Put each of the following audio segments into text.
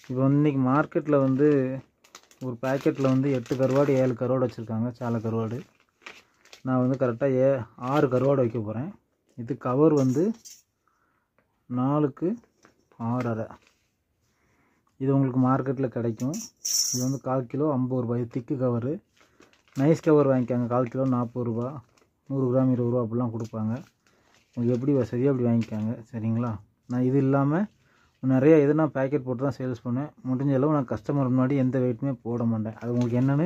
இப்போ இன்றைக்கி மார்க்கெட்டில் வந்து ஒரு பேக்கெட்டில் வந்து 8 கருவாடு 7 கருவாடு வச்சுருக்காங்க, சாலை கருவாடு. நான் வந்து கரெக்டாக 6 கருவாடு வைக்க போகிறேன். இது கவர் வந்து 4க்கு 6.5. இது உங்களுக்கு மார்க்கெட்டில் கிடைக்கும். இது வந்து 1/4 கிலோ 50 ரூபாய். திக்கு கவரு. நைஸ் கவர் வாங்கிக்காங்க. 1/4 கிலோ 40 ரூபா, 100 கிராம் 20 ரூபா அப்படிலாம் கொடுப்பாங்க. உங்களுக்கு எப்படி வசதியோ அப்படி வாங்கிக்காங்க, சரிங்களா? நான் இது இல்லாமல் நிறைய இது நான் பேக்கெட் போட்டு தான் சேல்ஸ் பண்ணேன். முடிஞ்ச அளவு நான் கஸ்டமர் முன்னாடி எந்த வெயிட்டுமே போட மாட்டேன். அது உங்களுக்கு என்னென்னு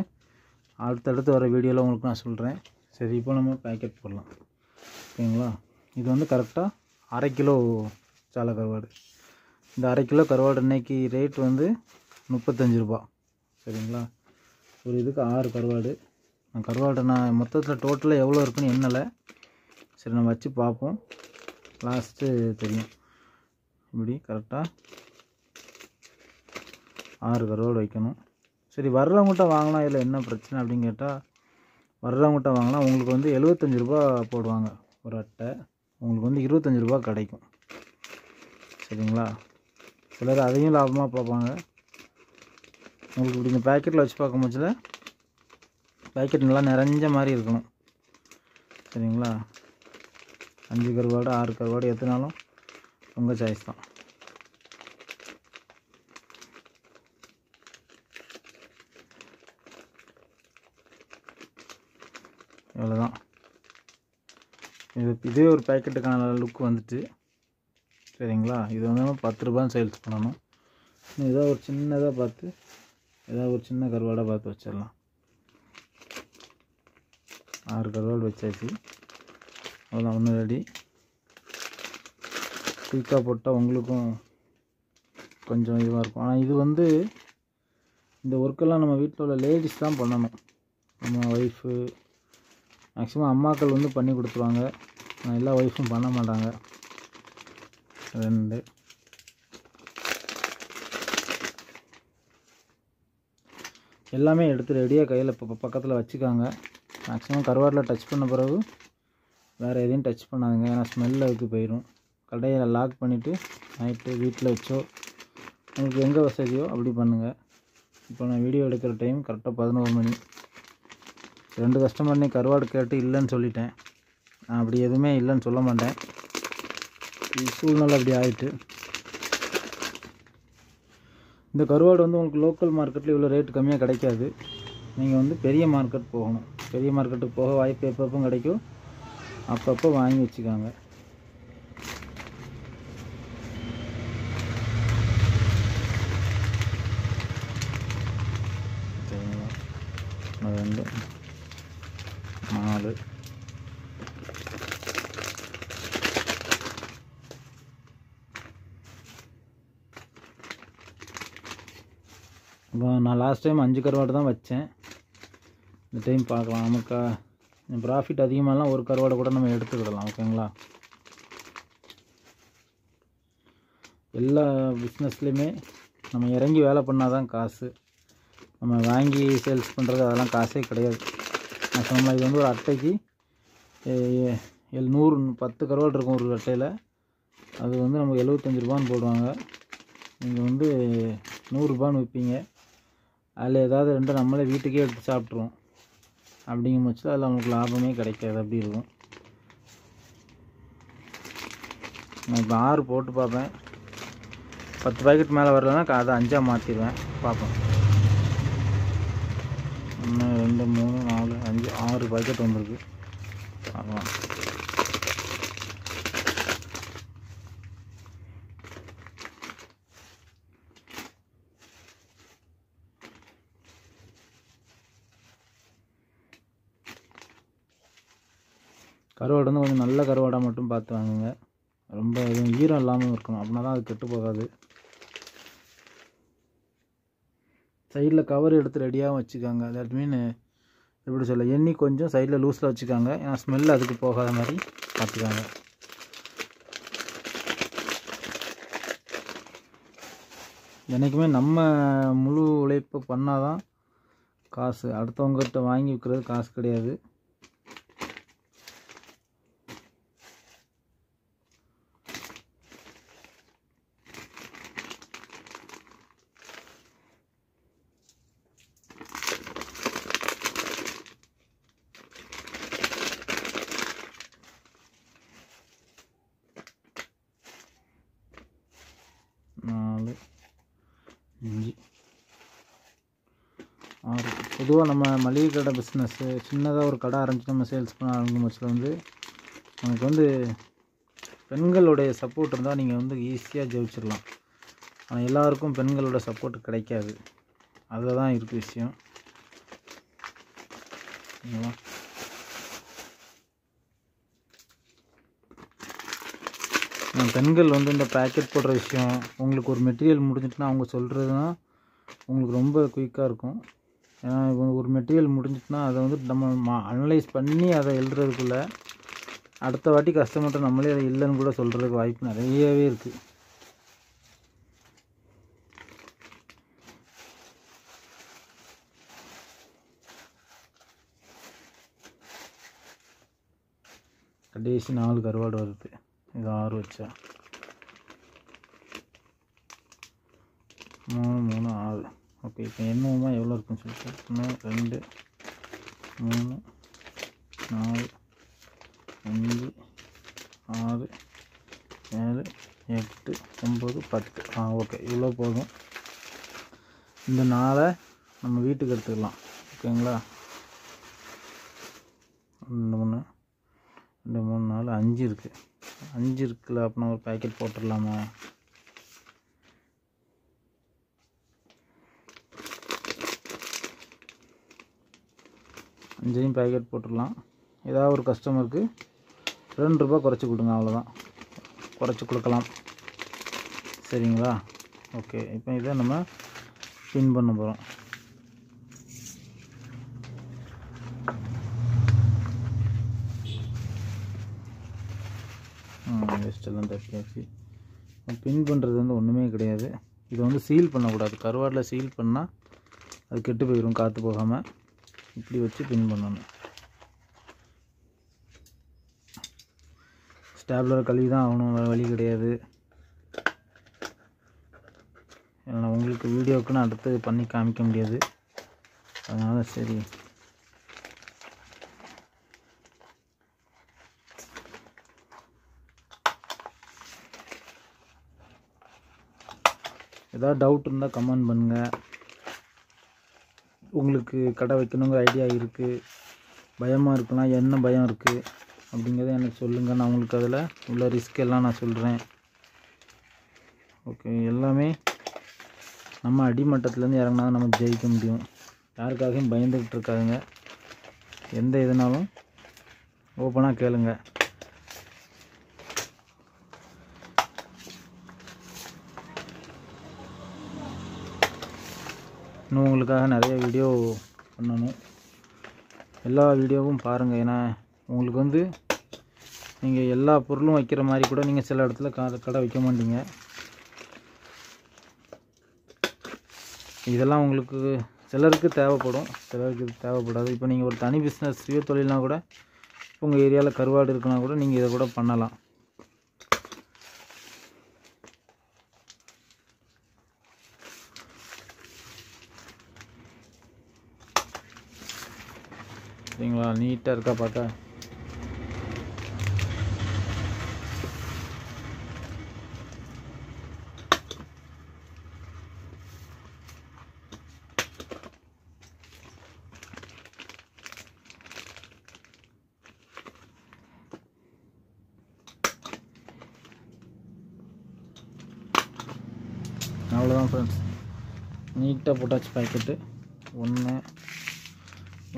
அடுத்தடுத்து வர வீடியோவில் உங்களுக்கு நான் சொல்கிறேன். சரி, இப்போ நம்ம பேக்கெட் போடலாம், ஓகேங்களா? இது வந்து கரெக்டாக 1/2 கிலோ சாலை கருவாடு. இந்த 1/2 கிலோ கருவாடு இன்றைக்கி ரேட் வந்து 35 ரூபா, சரிங்களா? ஒரு இதுக்கு 6 கருவாடு. கருவாடு நான் மொத்தத்தில் டோட்டலாக எவ்வளோ இருக்குன்னு எண்ணலை. சரி, நம்ம வச்சு பார்ப்போம், லாஸ்ட்டு தெரியும். இப்படி கரெக்டாக 6 கருவாடு வைக்கணும். சரி, வர்றவங்ககிட்ட வாங்கினா இதில் என்ன பிரச்சனை அப்படின்னு கேட்டால், வர்றவங்ககிட்ட வாங்கினா உங்களுக்கு வந்து 75 ரூபா போடுவாங்க ஒரு அட்டை. உங்களுக்கு வந்து 25 ரூபா கிடைக்கும், சரிங்களா? சிலர் அதையும் லாபமாக பார்ப்பாங்க. உங்களுக்கு இப்படி இந்த பேக்கெட்டில் வச்சு பார்க்கும் போச்சில் பேக்கெட் நல்லா நிறைஞ்ச மாதிரி இருக்கணும், சரிங்களா? 5 கருவாடு 6 கருவாடு எத்தனாலும் உங்கள் சாய்ஸ் தான். இவ்வளோதான். இதே ஒரு பேக்கெட்டுக்கான லுக் வந்துட்டு, சரிங்களா? இது வந்து 10 ரூபான்னு சேல்ஸ் பண்ணணும். ஏதாவது ஒரு சின்னதாக பார்த்து, ஏதாவது ஒரு சின்ன கருவாடாக பார்த்து வச்சிடலாம். 6 கருவாடு வச்சாச்சு. அவ்வளோதான், ஒன்று ரெடி. குயிக்காக போட்டால் உங்களுக்கும் கொஞ்சம் இதுவாக இருக்கும். ஆனால் இது வந்து இந்த ஒர்க்கெல்லாம் நம்ம வீட்டில் உள்ள லேடிஸ் தான் பண்ணணும். நம்ம ஒய்ஃபு மேக்ஸிமம் அம்மாக்கள் வந்து பண்ணி கொடுத்துருவாங்க. எல்லா ஒய்ஃபும் பண்ண மாட்டாங்க. 2 எல்லாமே எடுத்து ரெடியாக கையில் பக்கத்தில் வச்சுக்காங்க. மேக்ஸிமம் கருவாட்டில் டச் பண்ண பிறகு வேறு எதையும் டச் பண்ணாதுங்க, ஏன்னா ஸ்மெல் அதுக்கு போயிடும். கடையை லாக் பண்ணிவிட்டு நைட்டு வீட்டில் வச்சோ உங்களுக்கு எங்கே வசதியோ அப்படி பண்ணுங்கள். இப்போ நான் வீடியோ எடுக்கிற டைம் கரெக்டாக 11 மணி. 2 கஸ்டமர்னே கருவாடு கேட்டு இல்லைன்னு சொல்லிட்டேன். நான் அப்படி எதுவுமே இல்லைன்னு சொல்ல மாட்டேன், சூழ்நிலை அப்படி ஆகிட்டு. இந்த கருவாடு வந்து உங்களுக்கு லோக்கல் மார்க்கெட்டில் இவ்வளோ ரேட்டு கம்மியாக கிடைக்காது. நீங்கள் வந்து பெரிய மார்க்கெட் போகணும். பெரிய மார்க்கெட்டுக்கு போக வாய்ப்பு எப்பப்போ கிடைக்கும் அப்பப்போ வாங்கி வச்சுக்காங்க. சரிங்களா? 2 4 இப்போ நான் லாஸ்ட் டைம் 5 கருவாடு தான் வச்சேன். இந்த டைம் பார்க்கலாம். நமக்கு ப்ராஃபிட் அதிகமாகலாம் ஒரு கருவாடை கூட நம்ம எடுத்துக்கிடலாம், ஓகேங்களா? எல்லா பிஸ்னஸ்லேயுமே நம்ம இறங்கி வேலை பண்ணால் தான் காசு. நம்ம வாங்கி சேல்ஸ் பண்ணுறது அதெல்லாம் காசே கிடையாது. நான் சொன்ன இது வந்து ஒரு அட்டைக்கு 10 கருவாடு இருக்கும் ஒரு அட்டையில். அது வந்து நமக்கு 75 ரூபான்னு போடுவாங்க. நீங்கள் வந்து 100 ரூபான்னு விற்பீங்க. அதில் ஏதாவது 2 நம்மளே வீட்டுக்கே எடுத்து சாப்பிட்ருவோம். அப்படிங்கும் பட்சத்தில் அதில் நமக்கு லாபமே கிடைக்காது, அப்படி இருக்கும். நான் இப்போ 6 போட்டு பார்ப்பேன். 10 பாக்கெட் மேலே வரலன்னா அதை 5ஆக மாற்றிடுவேன். பார்ப்போம். 1 2 3 4 5 6 பாக்கெட் வந்துருக்கு. பார்க்கலாம். கருவாடு வந்து கொஞ்சம் நல்ல கருவாடாக மட்டும் பார்த்து வாங்குங்க. ரொம்ப எதுவும் ஈரம் இல்லாமல் இருக்கணும், அப்படின்னா தான் அது கெட்டு போகாது. சைடில் கவர் எடுத்து ரெடியாக வச்சுக்காங்க. தட் மீன் எப்படி சொல்ல, எண்ணி கொஞ்சம் சைடில் லூஸில் வச்சுக்காங்க, ஏன்னா ஸ்மெல் அதுக்கு போகாத மாதிரி பார்த்துக்காங்க. என்றைக்குமே நம்ம முழு உழைப்பு பண்ணால் தான் காசு. அடுத்தவங்ககிட்ட வாங்கி விற்கிறது காசு கிடையாது. 5 6. பொதுவாக நம்ம மளிகை கடை பிஸ்னஸ்ஸு சின்னதாக ஒரு கடை ஆரம்பித்து நம்ம சேல்ஸ் பண்ண ஆரம்பிக்கும் பட்சத்தில் வந்து நமக்கு வந்து பெண்களுடைய சப்போர்ட் இருந்தால் நீங்கள் வந்து ஈஸியாக ஜெயிச்சிடலாம். ஆனால் எல்லாருக்கும் பெண்களோட சப்போர்ட் கிடைக்காது. அதில் தான் இருக்குது விஷயம். சரிங்களா? பெண்கள் வந்து இந்த பேக்கெட் போடுற விஷயம், உங்களுக்கு ஒரு மெட்டீரியல் முடிஞ்சிட்டுனா அவங்க சொல்கிறது தான் உங்களுக்கு ரொம்ப குயிக்காக இருக்கும். ஏன்னா ஒரு மெட்டீரியல் முடிஞ்சிட்டுனா அதை வந்து நம்ம அனலைஸ் பண்ணி அதை எழுதுறதுக்குள்ளே அடுத்த வாட்டி கஸ்டமர்கிட்ட நம்மளே அதை இல்லைன்னு கூட சொல்கிறதுக்கு வாய்ப்பு நிறையவே இருக்குது. கடைசி 4 கருவாடு வருது. இது 6 வச்சா 3 3 6. ஓகே, இப்போ என்னமா எவ்வளோ இருக்குன்னு சொல்லிட்டு 1 2 3 4 5 6 7 8 9 10. ஓகே, இவ்வளோ போதும். இந்த 4 நம்ம வீட்டுக்கு எடுத்துக்கலாம். ஓகேங்களா? 1 3 2 3 4 5 இருக்குது. 5 இருக்குல்ல, அப்போ நம்ம ஒரு பேக்கெட் போட்டுடலாமா? அஞ்சையும் பேக்கெட் போட்டுடலாம். ஏதாவது ஒரு கஸ்டமருக்கு 2 ரூபா குறைச்சி கொடுங்க, அவ்வளோதான். குறைச்சி கொடுக்கலாம். சரிங்களா? ஓகே, இப்போ இதை நம்ம பின் பண்ண போகிறோம். வேஸ்ட்டெல்லாம் தப்பியாச்சு. பின் பண்ணுறது வந்து ஒன்றுமே கிடையாது. இதை வந்து சீல் பண்ணக்கூடாது. கருவாடில் சீல் பண்ணால் அது கெட்டு போயிடும், காற்று போகாமல். இப்படி வச்சு பின் பண்ணணும். ஸ்டாப்லர் கழுவி தான் ஆகணும், வேறு வழி கிடையாது. ஏன்னா உங்களுக்கு வீடியோவுக்குன்னு அடுத்து பண்ணி காமிக்க முடியாது. அதனால் சரி, ஏதாவது டவுட் இருந்தால் கமெண்ட் பண்ணுங்கள். உங்களுக்கு கடை வைக்கணுங்கிற ஐடியா இருக்குது, பயமாக இருக்கலாம், என்ன பயம் இருக்குது அப்படிங்கிறத எனக்கு சொல்லுங்கள். நான் உங்களுக்கு அதில் உள்ள ரிஸ்க் எல்லாம் நான் சொல்கிறேன். ஓகே, எல்லாமே நம்ம அடிமட்டத்துலேருந்து இறங்கினா தான் நம்ம ஜெயிக்க முடியும். யாருக்காகவும் பயந்துக்கிட்டு இருக்காதுங்க. எந்த இதுனாலும் ஓப்பனாக கேளுங்க. இன்னும் உங்களுக்காக நிறைய வீடியோ பண்ணணும். எல்லா வீடியோவும் பாருங்கள். ஏன்னா உங்களுக்கு வந்து நீங்கள் எல்லா பொருளும் வைக்கிற மாதிரி கூட நீங்கள் சில இடத்துல கடை வைக்க மாட்டீங்க. இதெல்லாம் உங்களுக்கு சிலருக்கு தேவைப்படும், சிலருக்கு தேவைப்படாது. இப்போ நீங்கள் ஒரு தனி பிஸ்னஸ் சுய தொழில்னா கூட உங்கள் ஏரியாவில் கருவாடு இருக்குன்னா கூட நீங்கள் இதை கூட பண்ணலாம். சரிங்களா? நீட்டாக இருக்கா பார்த்தா? அவ்வளோதான் ஃப்ரெண்ட்ஸ், நீட்டாக போட்டாச்சு பேக்கெட்டு. 1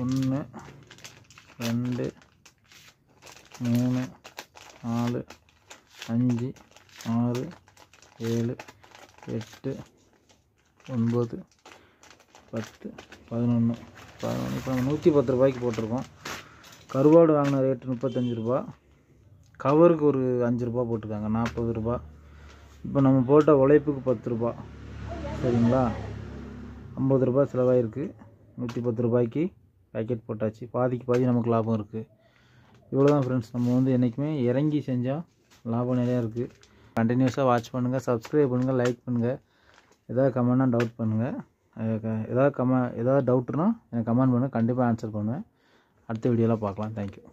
1 2 3 4 5 6 7 8 9 10 11 இப்போ நம்ம 110 ரூபாய்க்கு போட்டிருக்கோம். கருவாடு வாங்கின ரேட்டு 35 ரூபா. கவருக்கு ஒரு 5 ரூபா போட்டிருக்காங்க, 40 ரூபா. இப்போ நம்ம போட்ட உழைப்புக்கு 10 ரூபா. சரிங்களா? 50 ரூபா செலவாயிருக்கு. 110 ரூபாய்க்கு பேக்கெட் போட்டாச்சு. பாதிக்கு பாதி நமக்கு லாபம் இருக்குது. இவ்வளோ தான் ஃப்ரெண்ட்ஸ். நம்ம வந்து என்றைக்குமே இறங்கி செஞ்சால் லாபம் நிறையா இருக்குது. கண்டினியூஸாக வாட்ச் பண்ணுங்கள், சப்ஸ்கிரைப் பண்ணுங்கள், லைக் பண்ணுங்கள். எதாவது கமெண்ட்னா டவுட் பண்ணுங்கள். ஏதாவது டவுட்னா எனக்கு கமெண்ட் பண்ணுங்கள், கண்டிப்பாக ஆன்சர் பண்ணுவேன். அடுத்த வீடியோவில் பார்க்கலாம். தேங்க்யூ.